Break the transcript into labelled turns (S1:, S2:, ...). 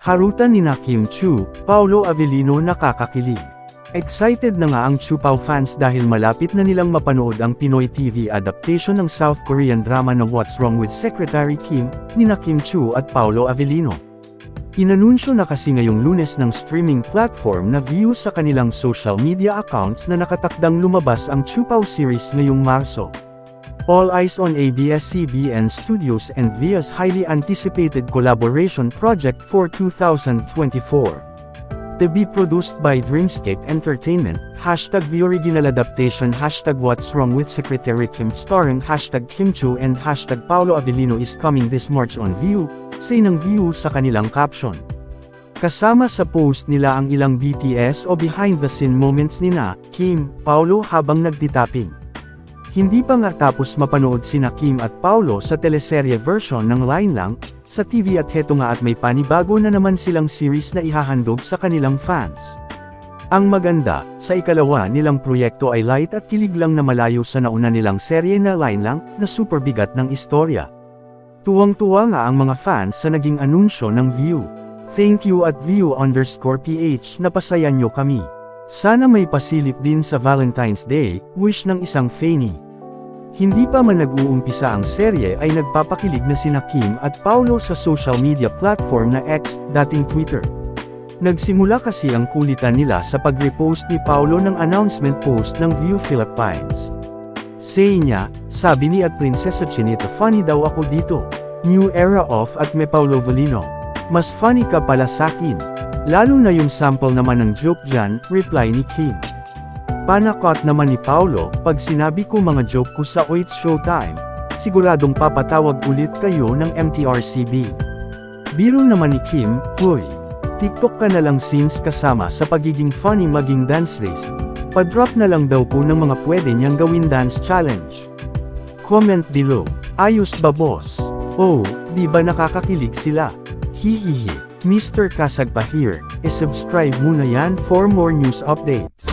S1: Harutan nina Kim Chiu, Paolo Avellino nakakakilig. Excited na nga ang Chupao fans dahil malapit na nilang mapanood ang Pinoy TV adaptation ng South Korean drama na What's Wrong with Secretary Kim, nina Kim Chiu at Paolo Avellino. Inanunsyo na kasi ngayong Lunes ng streaming platform na Viu sa kanilang social media accounts na nakatakdang lumabas ang Chupao series ngayong Marso. All eyes on ABS-CBN Studios and Via's highly anticipated collaboration project for 2024. To be produced by Dreamscape Entertainment, #View Original Adaptation #What's Wrong with Secretary Kim starring #Kim Chiu and #Paolo Avellino is coming this March on Viu, say ng Viu sa kanilang caption. Kasama sa post nila ang ilang BTS o behind-the-scene moments nina Kim, Paolo habang nagtitapping. Hindi pa nga tapos mapanood sina Kim at Paolo sa teleserye version ng Line Lang sa TV at heto nga at may panibago na naman silang series na ihahandog sa kanilang fans. Ang maganda, sa ikalawa nilang proyekto ay light at kilig lang na malayo sa nauna nilang serye na Line Lang na super bigat ng istorya. Tuwang-tuwa nga ang mga fans sa naging anunsyo ng Viu. Thank you at Viu_PH napasaya nyo kami. Sana may pasilip din sa Valentine's Day, wish ng isang Fanny. Hindi pa man nag-uumpisa ang serye ay nagpapakilig na sina Kim at Paolo sa social media platform na X, dating Twitter. Nagsimula kasi ang kulitan nila sa pag-repost ni Paolo ng announcement post ng Viu Philippines. Say niya, sabi ni at Prinsesa Chinita funny daw ako dito. New era of at me Paolo Avellino. Mas funny ka pala sakin. Lalo na yung sample naman ng joke dyan, reply ni Kim. Panakot naman ni Paolo, pag sinabi ko mga joke ko sa It's Showtime, siguradong papatawag ulit kayo ng MTRCB. Biro naman ni Kim, huy. TikTok ka na lang since kasama sa pagiging funny maging dance race. Pa-drop na lang daw po ng mga pwede niyang gawin dance challenge. Comment below. Ayos ba boss? Oh, di ba nakakakilig sila? Hihihi. Mr. Kasag pa here, subscribe muna yan for more news updates.